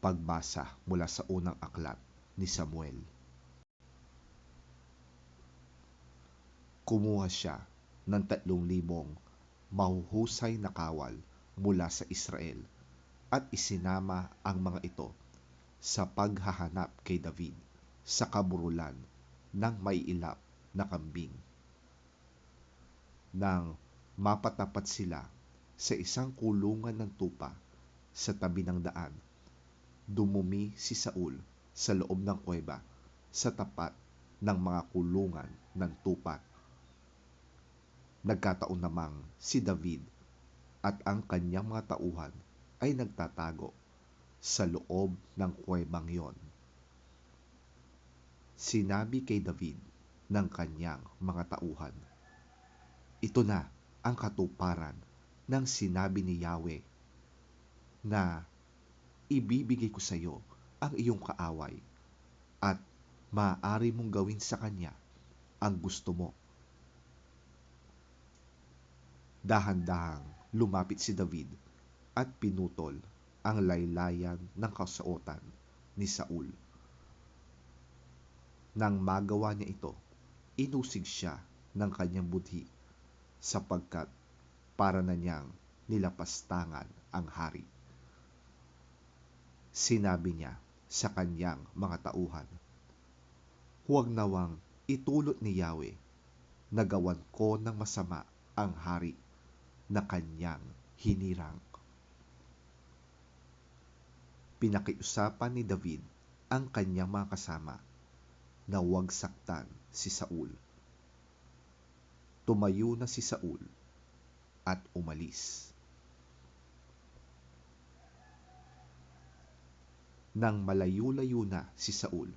Pagbasa mula sa unang aklat ni Samuel. Kumuha siya ng 3,000 mahuhusay na kawal mula sa Israel at isinama ang mga ito sa paghahanap kay David sa kaburulan ng maiilap na kambing. Nang mapatapat sila sa isang kulungan ng tupa sa tabi ng daan, dumumi si Saul sa loob ng kuweba sa tapat ng mga kulungan ng tupa. Nagkataon namang si David at ang kanyang mga tauhan ay nagtatago sa loob ng kuwebang yon. Sinabi kay David ng kanyang mga tauhan, "Ito na ang katuparan ng sinabi ni Yahweh na ibibigay ko sa iyo ang iyong kaaway at maaari mong gawin sa kanya ang gusto mo." Dahan-dahang lumapit si David at pinutol ang laylayan ng kasuotan ni Saul. Nang magawa niya ito, inusig siya ng kanyang budhi sapagkat para na niyang nilapastangan ang hari. Sinabi niya sa kanyang mga tauhan, "Huwag nawang itulot ni Yahweh na gawan ko ng masama ang hari na kanyang hinirang." Pinakiusapan ni David ang kanyang mga kasama na huwag saktan si Saul. Tumayo na si Saul at umalis. Nang malayo-layo na si Saul,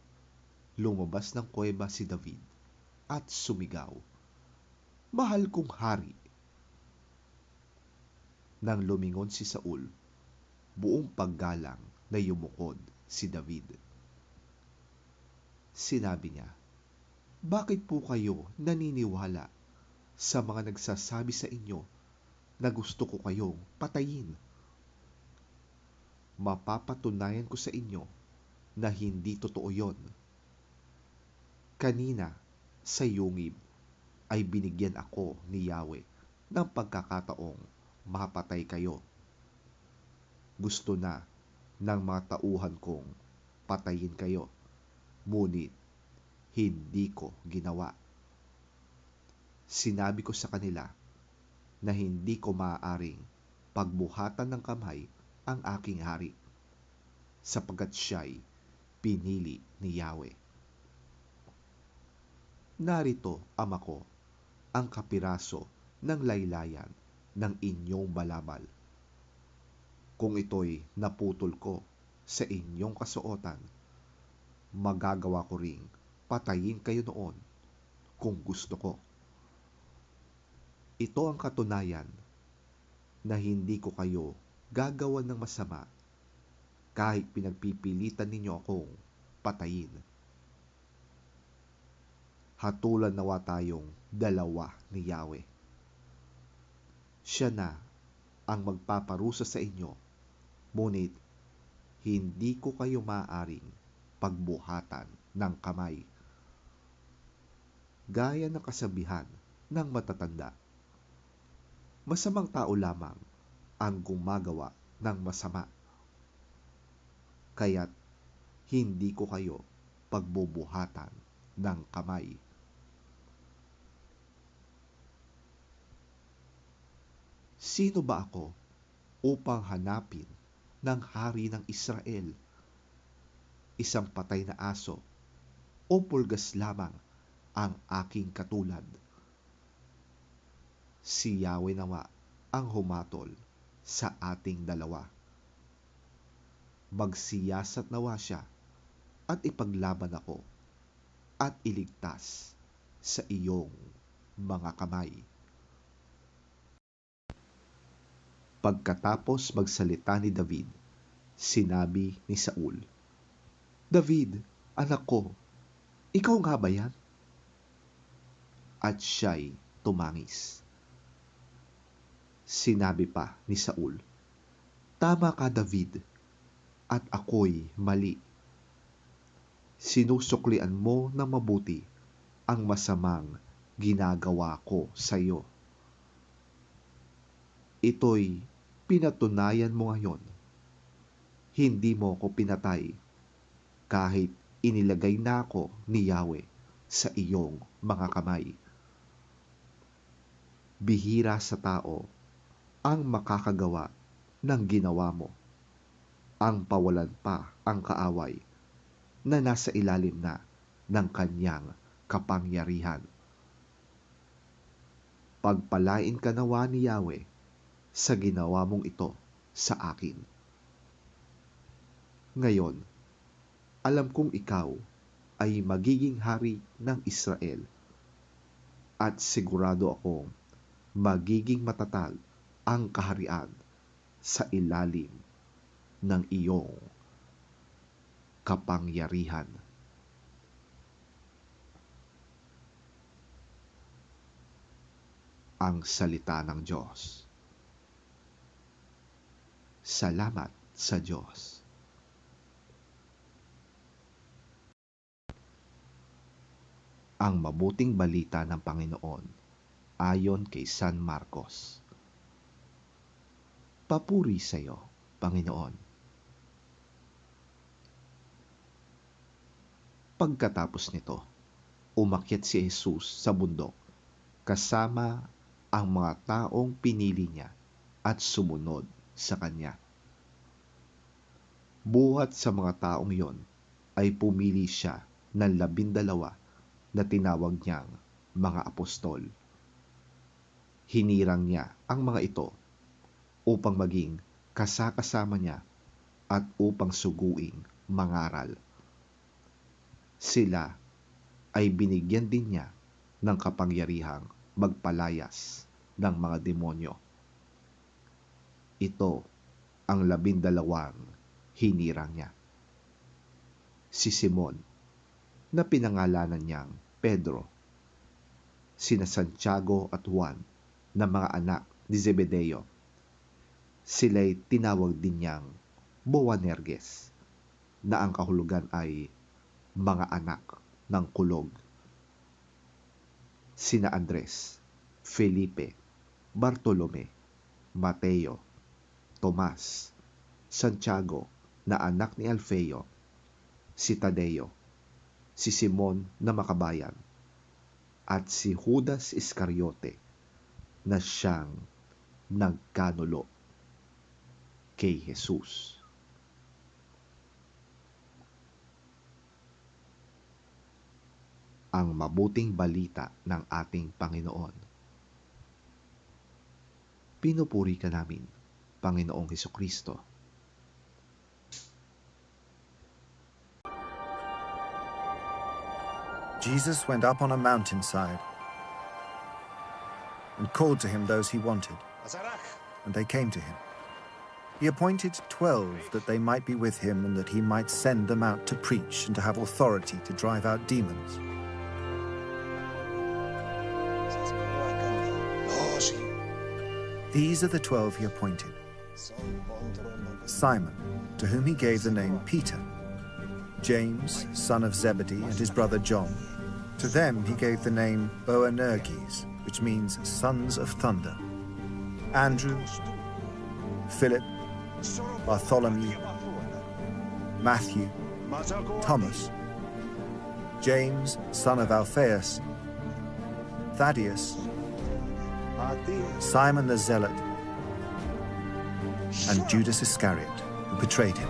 lumabas ng kuweba si David at sumigaw, "Mahal kong hari!" Nang lumingon si Saul, buong paggalang na yumukod si David. Sinabi niya, "Bakit po kayo naniniwala sa mga nagsasabi sa inyo na gusto ko kayong patayin? Mapapatunayan ko sa inyo na hindi totoo yon. Kanina sa yungib ay binigyan ako ni Yahweh ng pagkakataong mapatay kayo. Gusto na ng mga tauhan kong patayin kayo, ngunit hindi ko ginawa. Sinabi ko sa kanila na hindi ko maaaring pagbuhatan ng kamay ang aking hari, sapagkat siya'y pinili ni Yahweh. Narito, ama ko, ang kapiraso ng laylayan ng inyong balabal. Kung ito'y naputol ko sa inyong kasuotan, magagawa ko ring patayin kayo noon kung gusto ko. Ito ang katunayan na hindi ko kayo gagawan ng masama kahit pinagpipilitan ninyo akong patayin. Hatulan nawa tayong dalawa ni Yahweh. Siya na ang magpaparusa sa inyo, ngunit hindi ko kayo maaaring pagbuhatan ng kamay. Gaya ng kasabihan ng matatanda, masamang tao lamang ang gumagawa ng masama. Kaya't hindi ko kayo pagbubuhatan ng kamay. Sino ba ako upang hanapin ng hari ng Israel? Isang patay na aso o pulgas lamang ang aking katulad? Si Yahweh nawa ang humatol sa ating dalawa. Magsiyasat nawa siya at ipaglaban ako at iligtas sa iyong mga kamay. Pagkatapos magsalita ni David, sinabi ni Saul, "David, anak ko, ikaw nga ba yan?" At siya'y tumangis. Sinabi pa ni Saul, "Tama ka, David. at ako'y mali. Sinusuklian mo na mabuti ang masamang ginagawa ko sa iyo. Ito'y pinatunayan mo ngayon. Hindi mo ko pinatay kahit inilagay na ako ni Yahweh sa iyong mga kamay. Bihira sa tao ang makakagawa ng ginawa mo. Ang pawalan pa ang kaaway na nasa ilalim na ng kanyang kapangyarihan. Pagpalain ka nawa ni Yahweh sa ginawa mong ito sa akin. Ngayon, alam kong ikaw ay magiging hari ng Israel at sigurado akong magiging matatag ang kaharian sa ilalim ng iyong kapangyarihan. Ang salita ng Diyos. Salamat sa Diyos. Ang mabuting balita ng Panginoon ayon kay San Marcos. Papuri sa iyo, Panginoon. Pagkatapos nito, umakyat si Jesus sa bundok kasama ang mga taong pinili niya at sumunod sa kanya. Buhat sa mga taong iyon ay pumili siya ng 12 na tinawag niyang mga apostol. Hinirang niya ang mga ito upang maging kasakasama niya at upang suguing mangaral. Sila ay binigyan din niya ng kapangyarihang magpalayas ng mga demonyo. Ito ang 12 hinirang niya. Si Simon, na pinangalanan niyang Pedro, sina Santiago at Juan na mga anak ni Zebedeo. Sila'y tinawag din niyang Boanerges, na ang kahulugan ay mga anak ng kulog. Sina Andres, Felipe, Bartolome, Mateo, Tomas, Santiago na anak ni Alfeo, si Tadeo, si Simon na makabayan, at si Judas Iscariote na siyang nagkanulo kay Jesus. Ang mabuting balita ng ating Panginoon. Pinupuri ka namin, Panginoong Hesukristo. Jesus went up on a mountainside and called to him those he wanted, and they came to him. He appointed 12 that they might be with him and that he might send them out to preach and to have authority to drive out demons. These are the 12 he appointed. Simon, to whom he gave the name Peter, James, son of Zebedee, and his brother John. To them he gave the name Boanerges, which means sons of thunder. Andrew, Philip, Bartholomew, Matthew, Thomas, James, son of Alphaeus, Thaddeus, Simon the Zealot, and Judas Iscariot, who betrayed him.